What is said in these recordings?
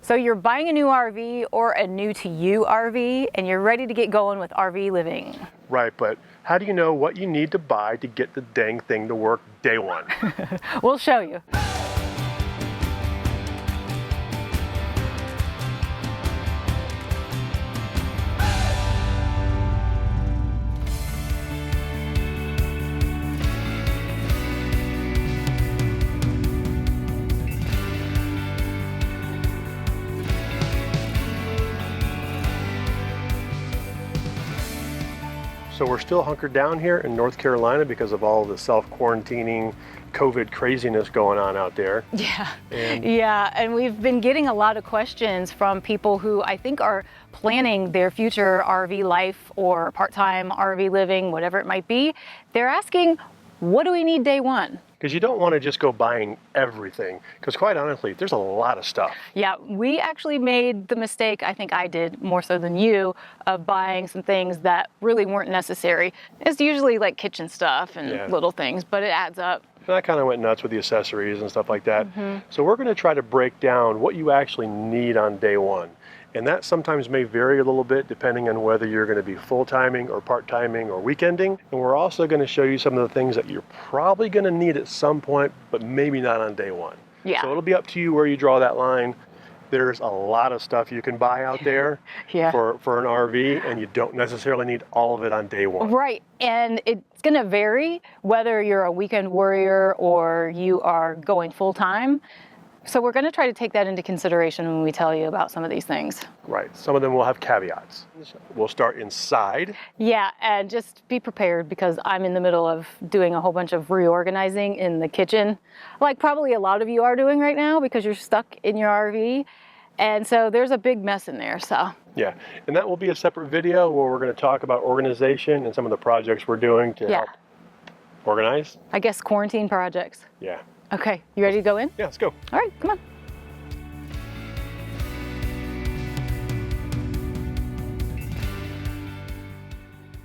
So you're buying a new RV or a new to you RV and you're ready to get going with RV living. Right, but how do you know what you need to buy to get the dang thing to work day one? We'll show you. So we're still hunkered down here in North Carolina because of all the self-quarantining, COVID craziness going on out there. Yeah, and we've been getting a lot of questions from people who I think are planning their future RV life or part-time RV living, whatever it might be. They're asking, what do we need day one? Because you don't want to just go buying everything, because quite honestly, there's a lot of stuff. Yeah, we actually made the mistake, I think I did more so than you, of buying some things that really weren't necessary. It's usually like kitchen stuff and little things, but it adds up. And I kind of went nuts with the accessories and stuff like that. So we're going to try to break down what you actually need on day one. And that sometimes may vary a little bit depending on whether you're going to be full-timing or part-timing or weekending. And we're also going to show you some of the things that you're probably going to need at some point, but maybe not on day one. Yeah. So it'll be up to you where you draw that line. There's a lot of stuff you can buy out there for an RV, and you don't necessarily need all of it on day one. Right, and it's going to vary whether you're a weekend warrior or you are going full-time. So we're going to try to take that into consideration when we tell you about some of these things. Right. Some of them will have caveats. We'll start inside. Yeah, and just be prepared because I'm in the middle of doing a whole bunch of reorganizing in the kitchen, like probably a lot of you are doing right now because you're stuck in your RV. And so there's a big mess in there, so. Yeah, and that will be a separate video where we're going to talk about organization and some of the projects we're doing to help organize. I guess quarantine projects. Yeah. Okay, you ready to go in? Yeah, let's go. All right, come on.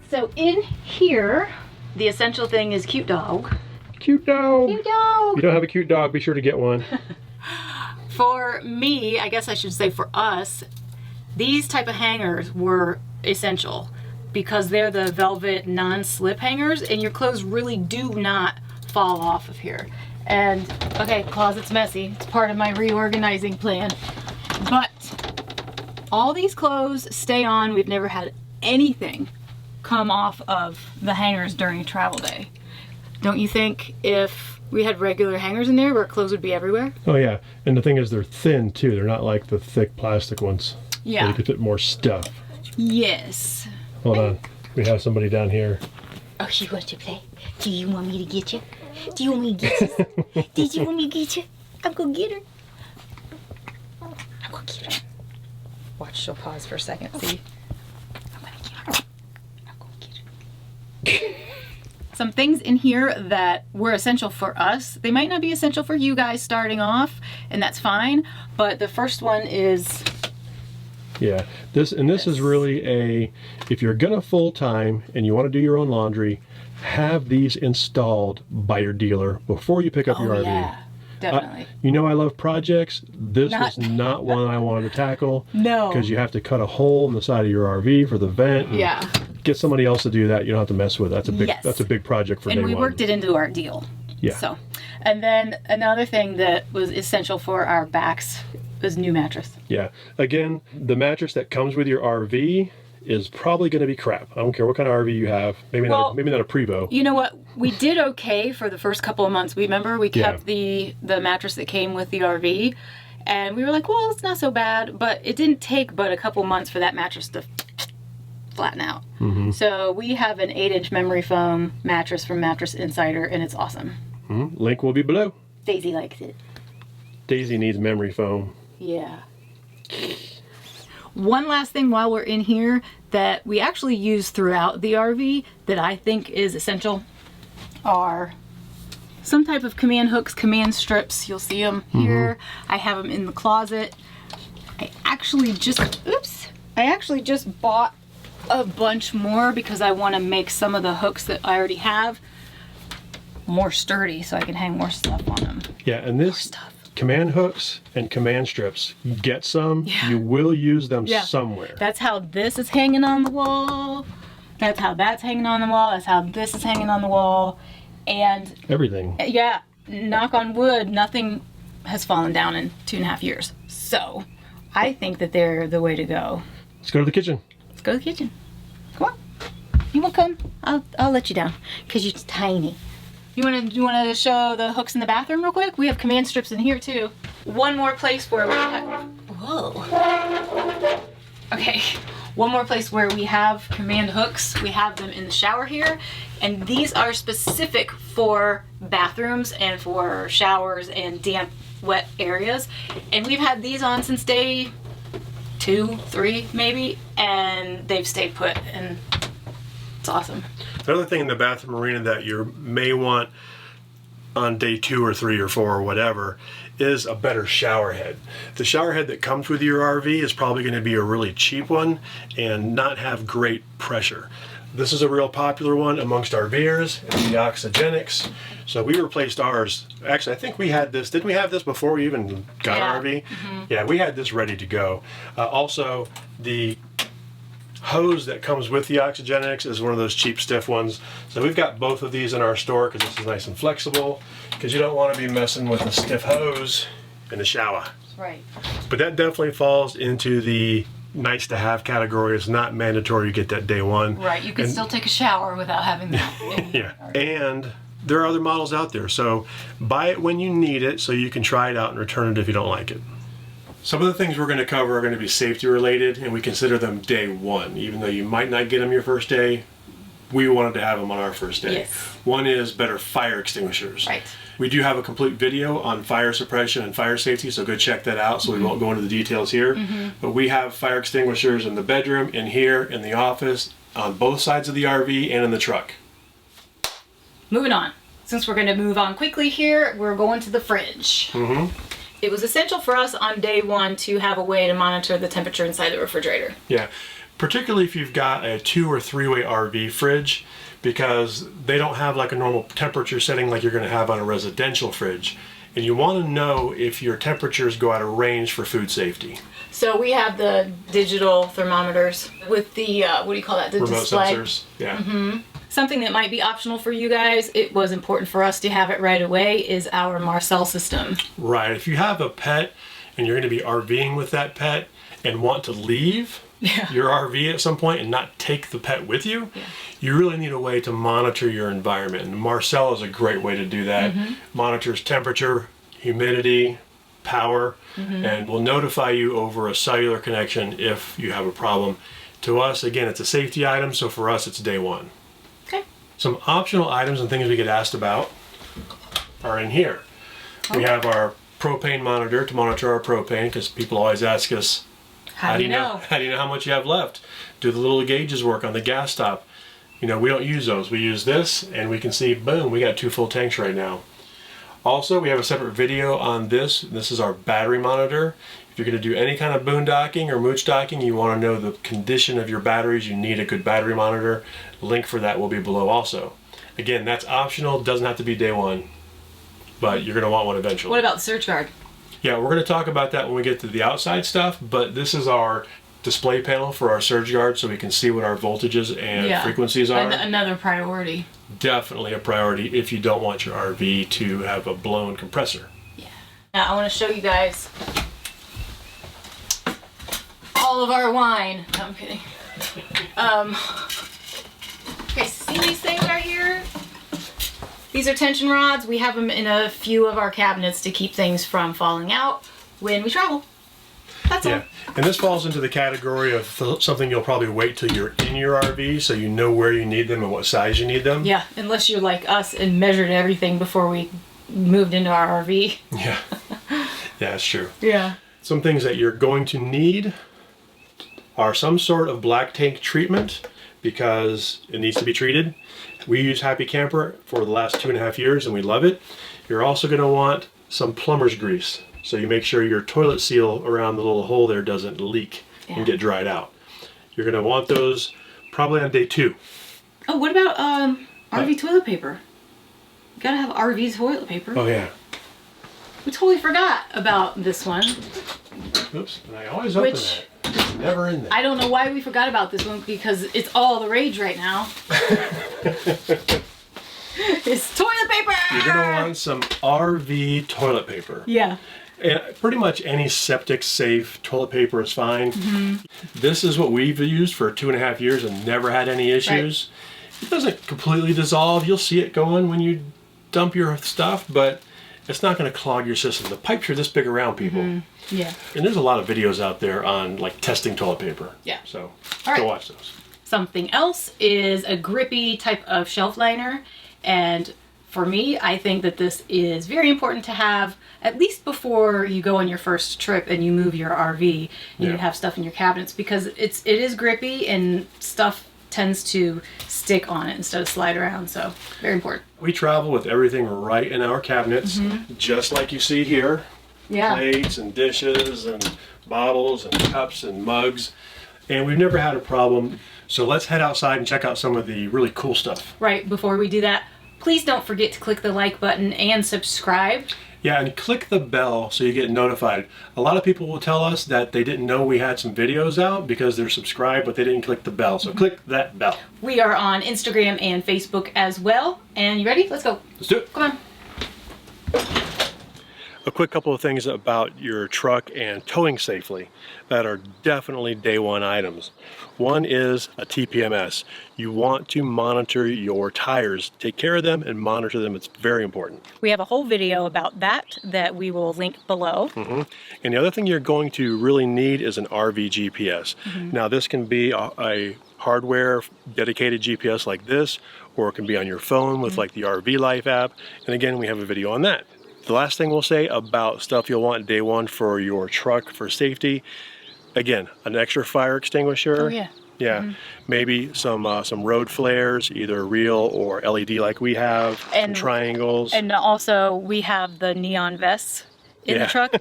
So in here, the essential thing is cute dog. Cute dog. Cute dog. If you don't have a cute dog, be sure to get one. For me, I guess I should say for us, these type of hangers were essential because they're the velvet non-slip hangers and your clothes really do not fall off of here. And okay, closet's messy. It's part of my reorganizing plan. But all these clothes stay on. We've never had anything come off of the hangers during travel day. Don't you think if we had regular hangers in there, our clothes would be everywhere? Oh yeah, and the thing is they're thin too. They're not like the thick plastic ones. Yeah. So you could fit more stuff. Yes. Hold on, we have somebody down here. Oh, she wants to play. Do you want me to get you? Do you want me to get you? Did you want me to get you? I'm gonna get her. I'm gonna get her. Watch, she'll pause for a second. See? I'm gonna get her. I'm gonna get her. Some things in here that were essential for us. They might not be essential for you guys starting off, and that's fine. But the first one is... Yeah, this is really a, if you're gonna full-time and you want to do your own laundry, have these installed by your dealer before you pick up your RV. Yeah, definitely. You know I love projects. This was not one I wanted to tackle. No. Because you have to cut a hole in the side of your RV for the vent. And get somebody else to do that. You don't have to mess with it. That's a big project for day one. And we worked it into our deal. Yeah. So, and then another thing that was essential for our backs was new mattress. Yeah. Again, the mattress that comes with your RV is probably going to be crap. I don't care what kind of RV you have. Maybe not a Prevo. You know what? We did okay for the first couple of months. Remember, we kept the mattress that came with the RV, and we were like, well, it's not so bad. But it didn't take but a couple months for that mattress to flatten out. So we have an 8-inch memory foam mattress from Mattress Insider, and it's awesome. Link will be below. Daisy likes it. Daisy needs memory foam. Yeah. One last thing while we're in here that we actually use throughout the RV that I think is essential are some type of command hooks, command strips. You'll see them here. I have them in the closet. I actually just bought a bunch more because I want to make some of the hooks that I already have more sturdy so I can hang more stuff on them. Yeah, and Command hooks and command strips. Get some. You will use them somewhere. That's how this is hanging on the wall. That's how that's hanging on the wall. That's how this is hanging on the wall. And everything. Yeah, knock on wood, nothing has fallen down in 2.5 years. So I think that they're the way to go. Let's go to the kitchen. Let's go to the kitchen. Come on. You want to come? I'll let you down because you're tiny. You want to show the hooks in the bathroom real quick? We have command strips in here too. One more place where we have... Whoa. Okay. One more place where we have command hooks. We have them in the shower here. And these are specific for bathrooms and for showers and damp, wet areas. And we've had these on since day 2, 3 maybe. And they've stayed put. And it's awesome. The other thing in the bathroom arena that you may want on day 2 or 3 or 4 or whatever is a better shower head. The shower head that comes with your RV is probably going to be a really cheap one and not have great pressure. This is a real popular one amongst RVers. It's the Oxygenics. So we replaced ours. Actually, I think we had this. Didn't we have this before we even got our RV? Yeah, we had this ready to go. Also, the hose that comes with the Oxygenics is one of those cheap, stiff ones. So we've got both of these in our store because this is nice and flexible, because you don't want to be messing with a stiff hose in the shower. Right. But that definitely falls into the nice to have category. It's not mandatory you get that day 1. Right, you can still take a shower without having that. Yeah, and there are other models out there. So buy it when you need it so you can try it out and return it if you don't like it. Some of the things we're going to cover are going to be safety related, and we consider them day 1. Even though you might not get them your first day, we wanted to have them on our first day. Yes. One is better fire extinguishers. Right. We do have a complete video on fire suppression and fire safety, so go check that out. So we won't go into the details here. But we have fire extinguishers in the bedroom, in here, in the office, on both sides of the RV, and in the truck. Moving on. Since we're going to move on quickly here, we're going to the fridge. It was essential for us on day 1 to have a way to monitor the temperature inside the refrigerator. Yeah, particularly if you've got a 2- or 3-way RV fridge, because they don't have like a normal temperature setting like you're going to have on a residential fridge. And you want to know if your temperatures go out of range for food safety. So we have the digital thermometers with the, what do you call that? The remote display. sensors. Yeah. Something that might be optional for you guys, it was important for us to have it right away, is our Marcel system. Right. If you have a pet and you're going to be RVing with that pet and want to leave your RV at some point and not take the pet with you, you really need a way to monitor your environment. And Marcel is a great way to do that. Monitors temperature, humidity, power, and will notify you over a cellular connection if you have a problem. To us, again, it's a safety item, so for us, it's day 1. Okay. Some optional items and things we get asked about are in here. We have our propane monitor to monitor our propane, because people always ask us, how do you know how much you have left? Do the little gauges work on the gas stop? You know, we don't use those. We use this, and we can see, boom, we got 2 full tanks right now. Also, we have a separate video on this. This is our battery monitor. If you're going to do any kind of boondocking or mooch docking, you want to know the condition of your batteries, you need a good battery monitor. Link for that will be below also. Again, that's optional. Doesn't have to be day 1, but you're going to want one eventually. What about the surge guard? Yeah, we're going to talk about that when we get to the outside stuff, but this is our display panel for our surge guard, so we can see what our voltages and frequencies are. Another priority. Definitely a priority if you don't want your RV to have a blown compressor. Yeah. Now I want to show you guys all of our wine. No, I'm kidding. Okay, see these things right here? These are tension rods. We have them in a few of our cabinets to keep things from falling out when we travel. That's all. And this falls into the category of something you'll probably wait till you're in your RV so you know where you need them and what size you need them. Yeah, unless you're like us and measured everything before we moved into our RV. Yeah, that's true. Yeah. Some things that you're going to need are some sort of black tank treatment, because it needs to be treated. We use Happy Camper for the last 2.5 years and we love it. You're also going to want some plumber's grease, so you make sure your toilet seal around the little hole there doesn't leak and get dried out. You're going to want those probably on day 2. Oh, what about RV toilet paper? You gotta have RV toilet paper. Oh yeah. we totally forgot about this one. Oops, and I always open Which- it. It's never in there. I don't know why we forgot about this one because it's all the rage right now. It's toilet paper! You're gonna want some RV toilet paper. Yeah. And pretty much any septic safe toilet paper is fine. This is what we've used for 2.5 years and never had any issues. It doesn't completely dissolve. You'll see it going when you dump your stuff, but it's not going to clog your system. The pipes are this big around people. Yeah. And there's a lot of videos out there on like testing toilet paper. Yeah. So All right. go watch those. Something else is a grippy type of shelf liner. And for me, I think that this is very important to have at least before you go on your first trip and you move your RV. You have stuff in your cabinets because it is grippy and stuff tends to stick on it instead of slide around. So very important. We travel with everything right in our cabinets, just like you see here. Yeah. Plates and dishes and bottles and cups and mugs. And we've never had a problem. So let's head outside and check out some of the really cool stuff. Right, before we do that, please don't forget to click the like button and subscribe. Yeah, and click the bell so you get notified. A lot of people will tell us that they didn't know we had some videos out because they're subscribed, but they didn't click the bell. So click that bell. We are on Instagram and Facebook as well. And you ready? Let's go. Let's do it. Come on. A quick couple of things about your truck and towing safely that are definitely day one items. One is a TPMS. You want to monitor your tires. Take care of them and monitor them. It's very important. We have a whole video about that we will link below. And the other thing you're going to really need is an RV GPS. Now this can be a hardware dedicated GPS like this, or it can be on your phone with like the RV Life app. And again, we have a video on that. The last thing we'll say about stuff you'll want day one for your truck for safety, again, an extra fire extinguisher. Oh yeah. Yeah, maybe some road flares, either real or LED like we have, some triangles. And also we have the neon vests in the truck,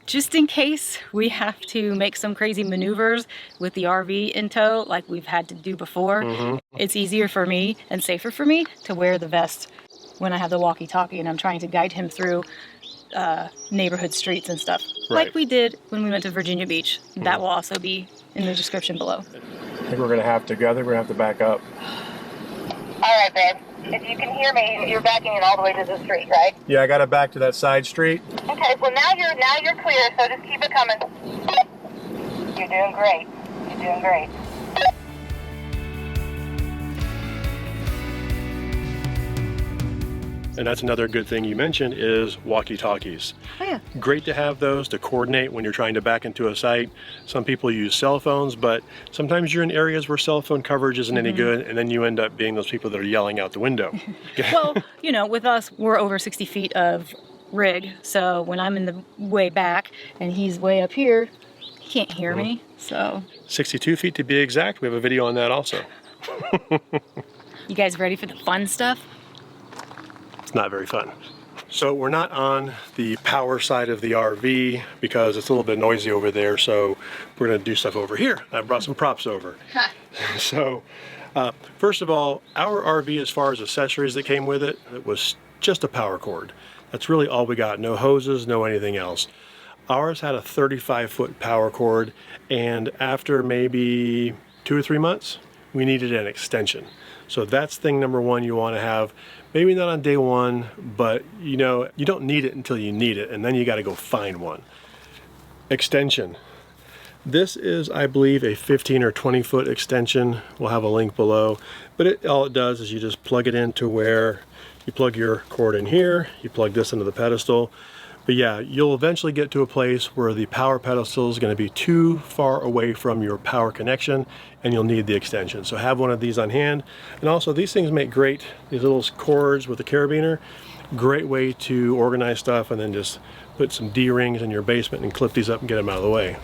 just in case we have to make some crazy maneuvers with the RV in tow like we've had to do before. It's easier for me and safer for me to wear the vest when I have the walkie-talkie and I'm trying to guide him through neighborhood streets and stuff, like we did when we went to Virginia Beach. That will also be in the description below. I think we're going to have to back up. All right, babe. If you can hear me, you're backing it all the way to the street, right? Yeah, I got to back to that side street. Okay. Well, now you're clear. So just keep it coming. You're doing great. You're doing great. And that's another good thing you mentioned is walkie-talkies. Oh yeah. Great to have those to coordinate when you're trying to back into a site. Some people use cell phones, but sometimes you're in areas where cell phone coverage isn't any good, and then you end up being those people that are yelling out the window. Well, you know, with us, we're over 60 feet of rig, so when I'm in the way back and he's way up here, he can't hear me, so. 62 feet to be exact. We have a video on that also. You guys ready for the fun stuff? It's not very fun. So we're not on the power side of the RV because it's a little bit noisy over there, so we're gonna do stuff over here. I brought some props over. So first of all, our RV, as far as accessories that came with it, it was just a power cord. That's really all we got. No hoses, no anything else. Ours had a 35-foot power cord, and after maybe 2 or 3 months, we needed an extension. So that's thing number one you want to have. Maybe not on day one, but you know, you don't need it until you need it, and then you got to go find one. Extension. This is, I believe, a 15 or 20 foot extension. We'll have a link below, but all it does is you just plug it into where you plug your cord in here, you plug this into the pedestal. But yeah, you'll eventually get to a place where the power pedestal is going to be too far away from your power connection and you'll need the extension. So have one of these on hand. And also these things make great, these little cords with the carabiner, great way to organize stuff and then just put some D-rings in your basement and clip these up and get them out of the way.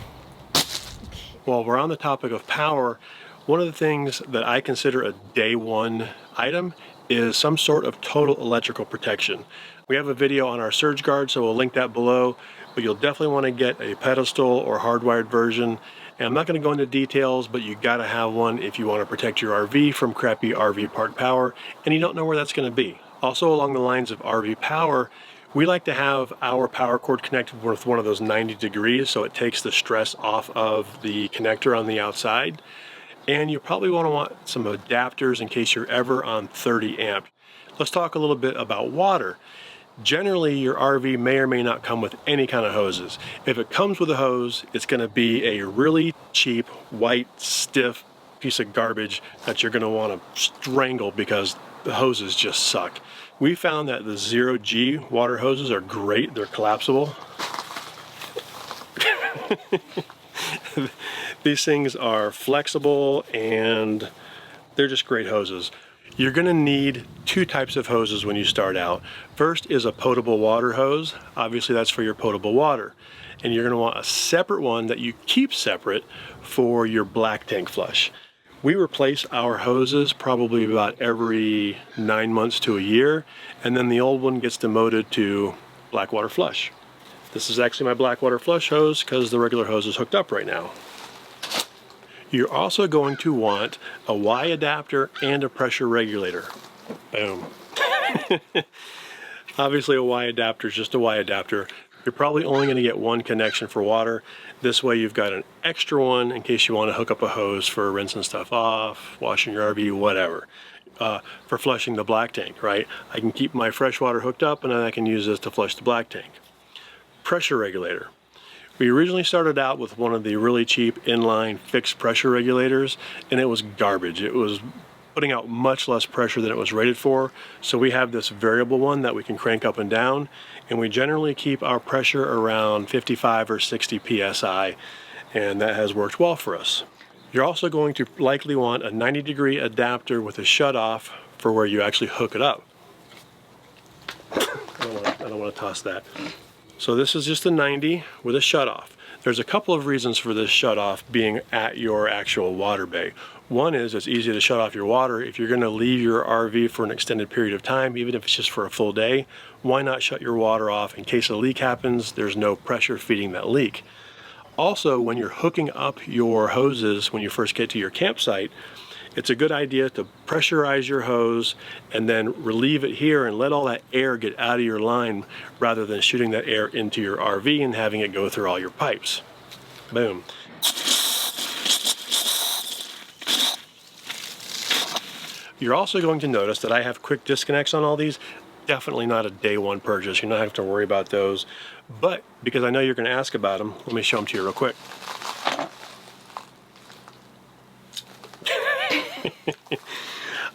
While we're on the topic of power, one of the things that I consider a day one item is some sort of total electrical protection. We have a video on our surge guard, so we'll link that below, but you'll definitely want to get a pedestal or hardwired version. And I'm not going to go into details, but you got to have one if you want to protect your RV from crappy RV park power, and you don't know where that's going to be. Also, along the lines of RV power, We like to have our power cord connected with one of those 90 degrees so it takes the stress off of the connector on the outside. And you probably want some adapters in case you're ever on 30 amp. Let's talk a little bit about water. Generally, your RV may or may not come with any kind of hoses. If it comes with a hose, it's going to be a really cheap, white, stiff piece of garbage that you're going to want to strangle because the hoses just suck. We found that the 0G water hoses are great. They're collapsible. These things are flexible and they're just great hoses. You're going to need two types of hoses when you start out. First is a potable water hose. Obviously that's for your potable water. And you're going to want a separate one that you keep separate for your black tank flush. We replace our hoses probably about every 9 months to a year, and then the old one gets demoted to black water flush. This is actually my black water flush hose because the regular hose is hooked up right now. You're also going to want a Y adapter and a pressure regulator. Boom. Obviously a Y adapter is just a Y adapter. You're probably only going to get one connection for water. This way you've got an extra one in case you want to hook up a hose for rinsing stuff off, washing your RV, whatever. For flushing the black tank, right? I can keep my fresh water hooked up and then I can use this to flush the black tank. Pressure regulator. We originally started out with one of the really cheap inline fixed pressure regulators and it was garbage. It was putting out much less pressure than it was rated for. So we have this variable one that we can crank up and down, and we generally keep our pressure around 55 or 60 psi, and that has worked well for us. You're also going to likely want a 90-degree adapter with a shutoff for where you actually hook it up. I don't want to toss that. So this is just a 90 with a shutoff. There's a couple of reasons for this shutoff being at your actual water bay. One is it's easy to shut off your water. If you're going to leave your RV for an extended period of time, even if it's just for a full day, why not shut your water off in case a leak happens? There's no pressure feeding that leak. Also, when you're hooking up your hoses when you first get to your campsite, it's a good idea to pressurize your hose and then relieve it here and let all that air get out of your line rather than shooting that air into your RV and having it go through all your pipes. Boom. You're also going to notice that I have quick disconnects on all these. Definitely not a day one purchase. You're not having to worry about those. But because I know you're going to ask about them, let me show them to you real quick.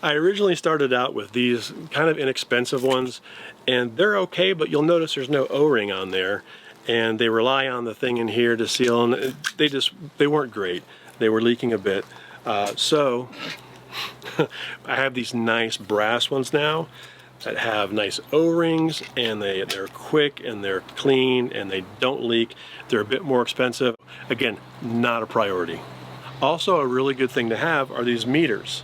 I originally started out with these kind of inexpensive ones, and they're okay, but you'll notice there's no O-ring on there, and they rely on the thing in here to seal, and they weren't great. They were leaking a bit. So I have these nice brass ones now that have nice O-rings, and they're quick and they're clean and they don't leak. They're a bit more expensive. Again, not a priority. Also, a really good thing to have are these meters.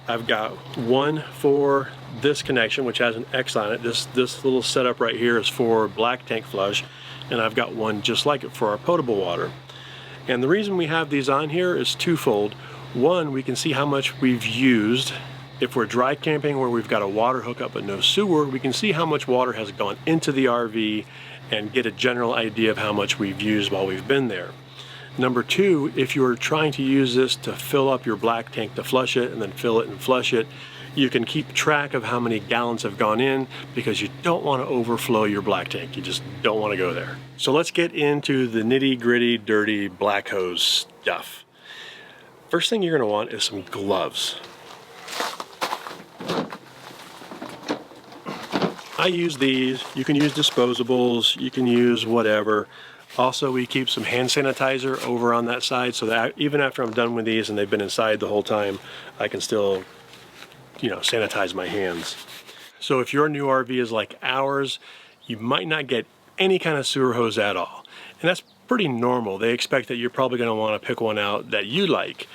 I've got one for this connection, which has an X on it. This little setup right here is for black tank flush, and I've got one just like it for our potable water. And the reason we have these on here is twofold. One, we can see how much we've used. If we're dry camping where we've got a water hookup but no sewer, we can see how much water has gone into the RV and get a general idea of how much we've used while we've been there. Number two, if you're trying to use this to fill up your black tank to flush it and then fill it and flush it, you can keep track of how many gallons have gone in because you don't want to overflow your black tank. You just don't want to go there. So let's get into the nitty-gritty, dirty black hose stuff. First thing you're going to want is some gloves. I use these. You can use disposables, you can use whatever. Also, we keep some hand sanitizer over on that side so that even after I'm done with these and they've been inside the whole time, I can still, sanitize my hands. So if your new RV is like ours, you might not get any kind of sewer hose at all. And that's pretty normal. They expect that you're probably going to want to pick one out that you like.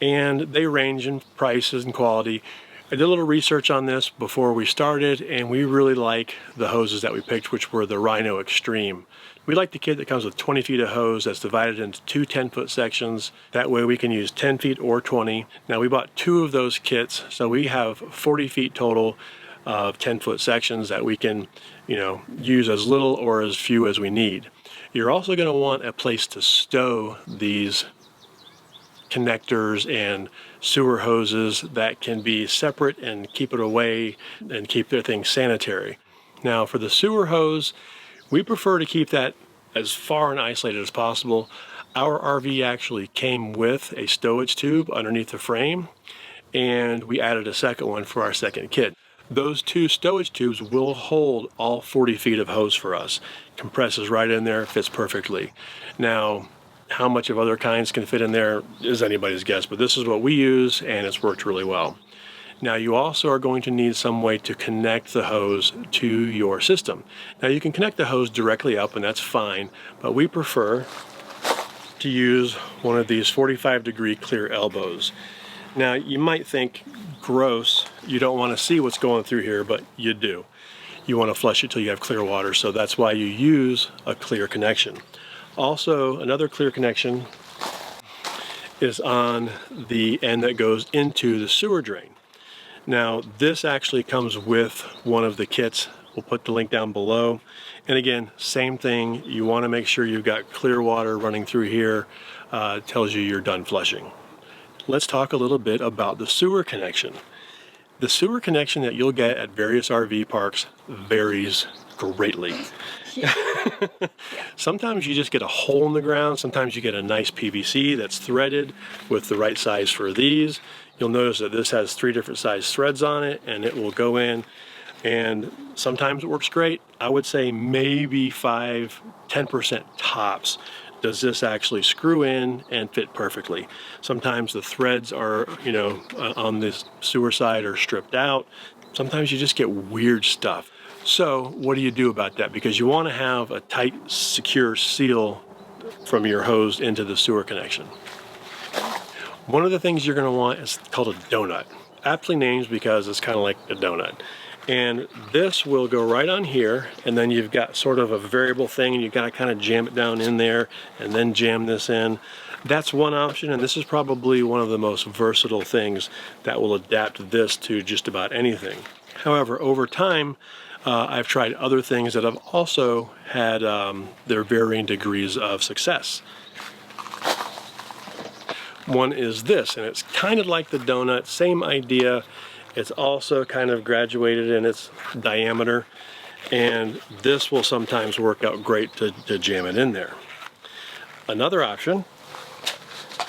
And they range in prices and quality. I did a little research on this before we started, and we really like the hoses that we picked, which were the Rhino Extreme. We like the kit that comes with 20 feet of hose that's divided into two 10-foot sections. That way we can use 10 feet or 20. Now we bought two of those kits, so we have 40 feet total. of 10-foot sections that we can, use as little or as few as we need. You're also going to want a place to stow these connectors and sewer hoses that can be separate and keep it away and keep their things sanitary. Now for the sewer hose, we prefer to keep that as far and isolated as possible. Our RV actually came with a stowage tube underneath the frame, and we added a second one for our second kit. Those 2 stowage tubes will hold all 40 feet of hose for us. Compresses right in there, fits perfectly. Now, how much of other kinds can fit in there is anybody's guess, but this is what we use and it's worked really well. Now you also are going to need some way to connect the hose to your system. Now you can connect the hose directly up and that's fine, but we prefer to use one of these 45-degree clear elbows. Now you might think, gross, you don't want to see what's going through here, but you do. You want to flush it till you have clear water, so that's why you use a clear connection. Also, another clear connection is on the end that goes into the sewer drain. Now, this actually comes with one of the kits. We'll put the link down below. And again, same thing. You want to make sure you've got clear water running through here. Tells you you're done flushing. Let's talk a little bit about the sewer connection. The sewer connection that you'll get at various RV parks varies greatly. Sometimes you just get a hole in the ground. Sometimes you get a nice PVC that's threaded with the right size for these. You'll notice that this has 3 different size threads on it and it will go in, and sometimes it works great. I would say maybe 5-10% tops does this actually screw in and fit perfectly. Sometimes the threads are, on this sewer side are stripped out. Sometimes you just get weird stuff. So what do you do about that? Because you want to have a tight, secure seal from your hose into the sewer connection. One of the things you're going to want is called a donut. Aptly named because it's kind of like a donut. And this will go right on here, and then you've got sort of a variable thing, and you've got to kind of jam it down in there and then jam this in. That's one option, and this is probably one of the most versatile things that will adapt this to just about anything. However, over time, I've tried other things that have also had their varying degrees of success. One is this, and it's kind of like the donut, same idea. It's also kind of graduated in its diameter, and this will sometimes work out great to jam it in there. Another option,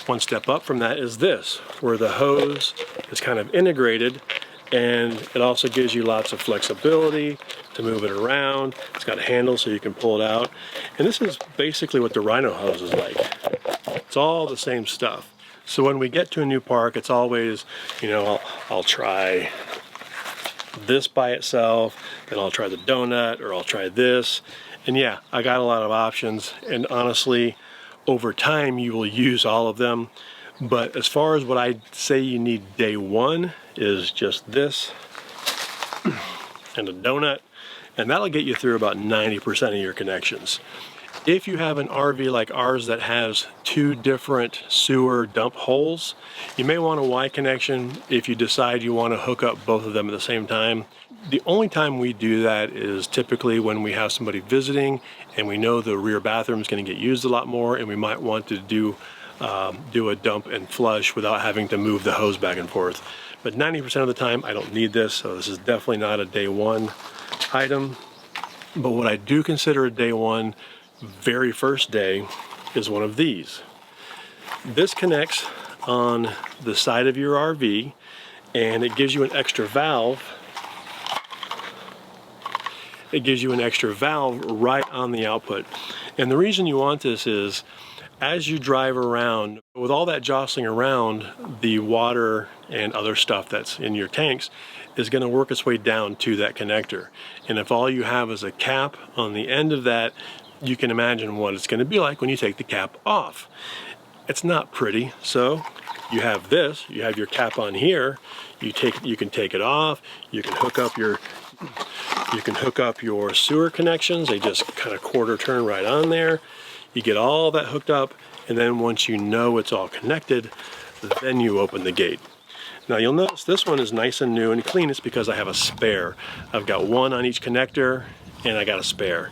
one step up from that, is this, where the hose is kind of integrated, and it also gives you lots of flexibility to move it around. It's got a handle so you can pull it out, and this is basically what the Rhino hose is like. It's all the same stuff. So when we get to a new park, it's always, I'll try this by itself, then I'll try the donut, or I'll try this. And yeah, I got a lot of options, and honestly, over time you will use all of them. But as far as what I'd say you need day one is just this and a donut, and that'll get you through about 90% of your connections. If you have an RV like ours that has 2 different sewer dump holes, you may want a Y connection if you decide you want to hook up both of them at the same time. The only time we do that is typically when we have somebody visiting and we know the rear bathroom is going to get used a lot more, and we might want to do a dump and flush without having to move the hose back and forth. But 90% of the time I don't need this, so this is definitely not a day one item. But what I do consider a day one, very first day, is one of these. This connects on the side of your RV, and it gives you an extra valve. It gives you an extra valve right on the output. And the reason you want this is, as you drive around, with all that jostling around, the water and other stuff that's in your tanks is going to work its way down to that connector. And if all you have is a cap on the end of that, you can imagine what it's going to be like when you take the cap off. It's not pretty. So you have this, you have your cap on here, you can take it off, you can hook up your sewer connections. They just kind of quarter turn right on there. You get all that hooked up, and then once you know it's all connected, then you open the gate. Now you'll notice this one is nice and new and clean. It's because I have a spare. I've got one on each connector and I got a spare.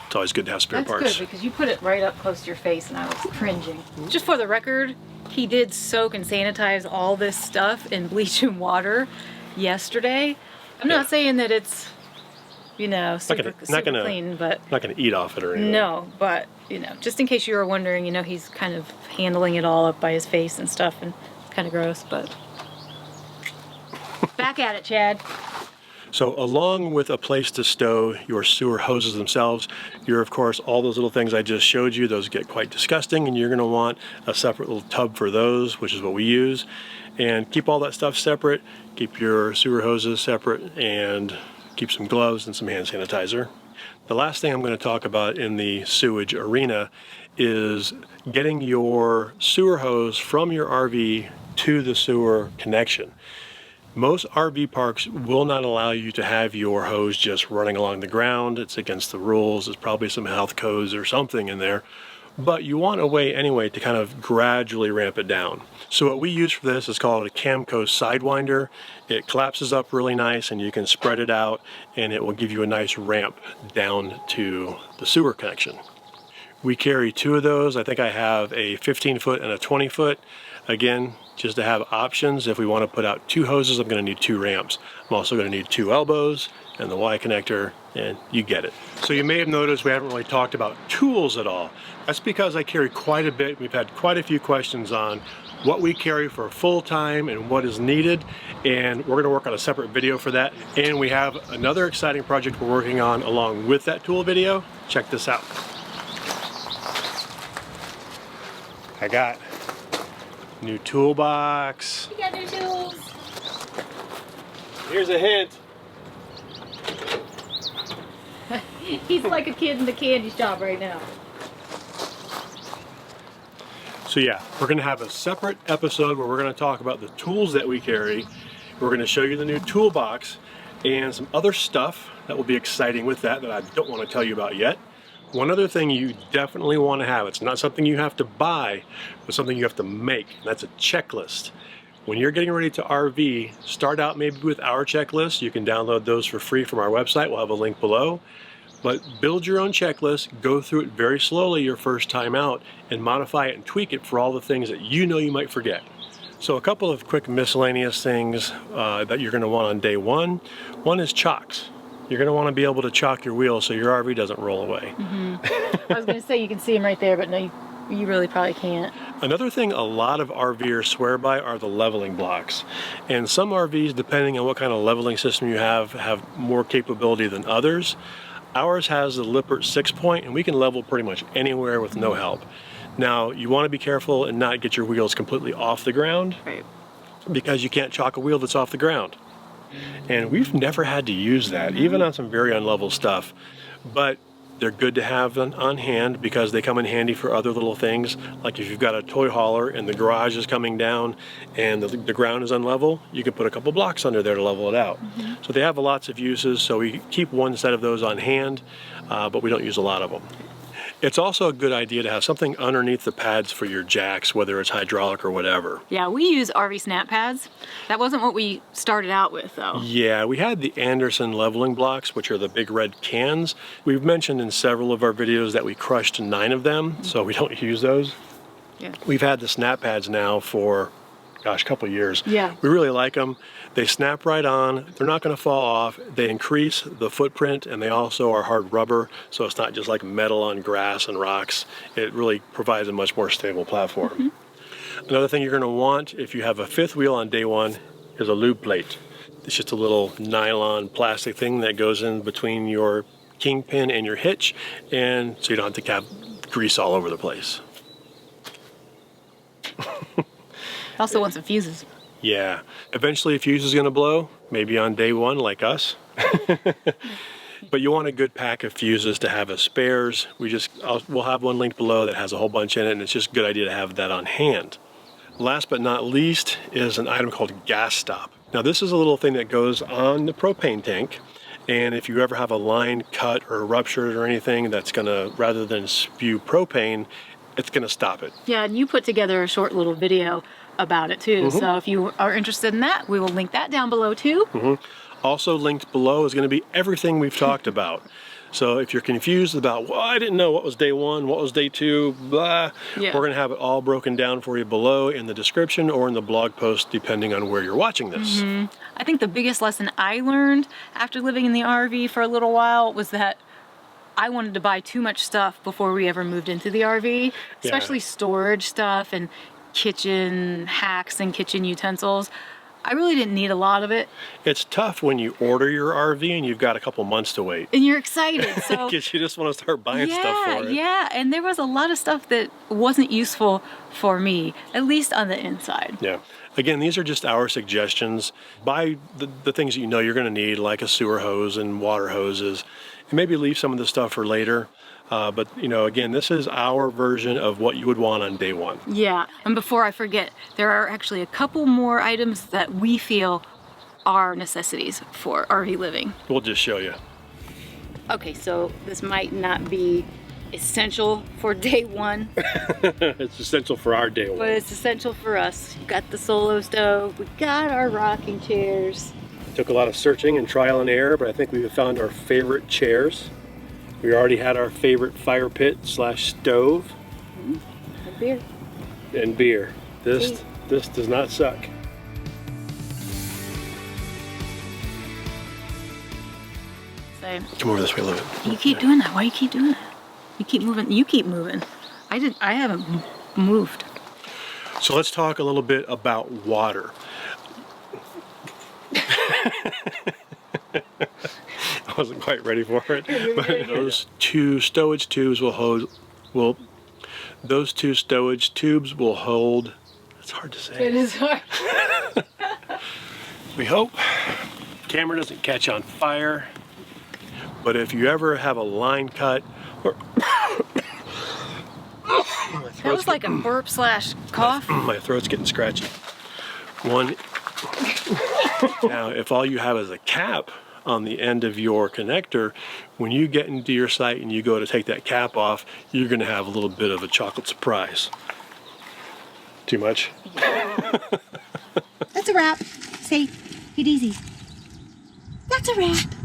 It's always good to have spare parts. That's good because you put it right up close to your face and I was cringing. Just for the record, he did soak and sanitize all this stuff in bleach and water yesterday. I'm not saying that it's, you know, super clean, but not gonna eat off it or anything. no, but you know, just in case you were wondering, you know, he's kind of handling it all up by his face and stuff, and it's kind of gross, but back at it, Chad. So along with a place to stow your sewer hoses themselves, you're of course, all those little things I just showed you, those get quite disgusting, and you're gonna want a separate little tub for those, which is what we use. And keep all that stuff separate, keep your sewer hoses separate, and keep some gloves and some hand sanitizer. The last thing I'm gonna talk about in the sewage arena is getting your sewer hose from your RV to the sewer connection. Most RV parks will not allow you to have your hose just running along the ground. It's against the rules. There's probably some health codes or something in there. But you want a way anyway to kind of gradually ramp it down. So what we use for this is called a Camco Sidewinder. It collapses up really nice and you can spread it out and it will give you a nice ramp down to the sewer connection. We carry two of those. I think I have a 15-foot and a 20-foot. Again, just to have options. If we want to put out two hoses, I'm going to need two ramps. I'm also going to need two elbows and the Y connector, and you get it. So you may have noticed we haven't really talked about tools at all. That's because I carry quite a bit. We've had quite a few questions on what we carry for full time and what is needed, and we're going to work on a separate video for that. And we have another exciting project we're working on along with that tool video. Check this out. I got new toolbox. You got new tools. Here's a hint. He's like a kid in the candy shop right now. So yeah, we're gonna have a separate episode where we're gonna talk about the tools that we carry. We're gonna show you the new toolbox and some other stuff that will be exciting with that I don't want to tell you about yet. One other thing you definitely want to have, it's not something you have to buy, but something you have to make, and that's a checklist. When you're getting ready to RV, start out maybe with our checklist. You can download those for free from our website. We'll have a link below. But build your own checklist, go through it very slowly your first time out, and modify it and tweak it for all the things that you know you might forget. So a couple of quick miscellaneous things that you're going to want on day one. One is chocks. You're going to want to be able to chock your wheels so your RV doesn't roll away. I was going to say you can see him right there, but no, you really probably can't. Another thing a lot of RVers swear by are the leveling blocks. And some RVs, depending on what kind of leveling system you have more capability than others. Ours has the Lippert 6-point, and we can level pretty much anywhere with no help. Now, you want to be careful and not get your wheels completely off the ground, Right. because you can't chock a wheel that's off the ground. And we've never had to use that, even on some very unlevel stuff. But they're good to have on hand because they come in handy for other little things. Like if you've got a toy hauler and the garage is coming down and the ground is unlevel, you can put a couple blocks under there to level it out. So they have lots of uses, so we keep one set of those on hand, but we don't use a lot of them. It's also a good idea to have something underneath the pads for your jacks, whether it's hydraulic or whatever. Yeah, we use RV snap pads. That wasn't what we started out with, though. Yeah, we had the Anderson leveling blocks, which are the big red cans. We've mentioned in several of our videos that we crushed 9 of them, so we don't use those. Yeah. We've had the snap pads now for, gosh, a couple of years. Yeah. We really like them. They snap right on. They're not going to fall off. They increase the footprint, and they also are hard rubber, so it's not just like metal on grass and rocks. It really provides a much more stable platform. Another thing you're going to want if you have a fifth wheel on day one is a lube plate. It's just a little nylon plastic thing that goes in between your kingpin and your hitch, and so you don't have to have grease all over the place. Also want some fuses. Yeah, eventually a fuse is going to blow, maybe on day one like us. But you want a good pack of fuses to have as spares. We'll have one linked below that has a whole bunch in it, and it's just a good idea to have that on hand. Last but not least is an item called gas stop. Now this is a little thing that goes on the propane tank, and if you ever have a line cut or ruptured or anything that's going to, rather than spew propane, it's going to stop it. Yeah, and you put together a short little video about it too. So if you are interested in that, we will link that down below too. Also linked below is going to be everything we've talked about. So if you're confused about, well, I didn't know what was day 1, what was day 2, blah, Yeah. we're going to have it all broken down for you below in the description or in the blog post, depending on where you're watching this. I think the biggest lesson I learned after living in the RV for a little while was that I wanted to buy too much stuff before we ever moved into the RV, especially storage stuff and kitchen hacks and kitchen utensils. I really didn't need a lot of it. It's tough when you order your RV and you've got a couple months to wait. And you're excited, so Because you just want to start buying stuff for it. Yeah, and there was a lot of stuff that wasn't useful for me, at least on the inside. Yeah. Again, these are just our suggestions. Buy the things that you know you're going to need, like a sewer hose and water hoses, and maybe leave some of the stuff for later. But, you know, again, this is our version of what you would want on day 1. Yeah, and before I forget, there are actually a couple more items that we feel are necessities for RV living. We'll just show you. Okay, so this might not be essential for day 1, It's essential for our day 1. but it's essential for us. We've got the solo stove, we got our rocking chairs. Took a lot of searching and trial and error, but I think we have found our favorite chairs. We already had our favorite fire pit / stove And beer. and beer. This does not suck. So, Come over this way a little bit. you keep doing that. Why you keep doing that? You keep moving. You keep moving. I haven't moved. So let's talk a little bit about water. I wasn't quite ready for it, but those 2 stowage tubes will hold. Those 2 stowage tubes will hold. It's hard to say. It is hard. We hope camera doesn't catch on fire, but if you ever have a line cut or That was like a burp / cough. my throat's getting scratchy. Now, if all you have is a cap on the end of your connector, when you get into your site and you go to take that cap off, you're going to have a little bit of a chocolate surprise. Too much? That's a wrap. Say, get easy. That's a wrap.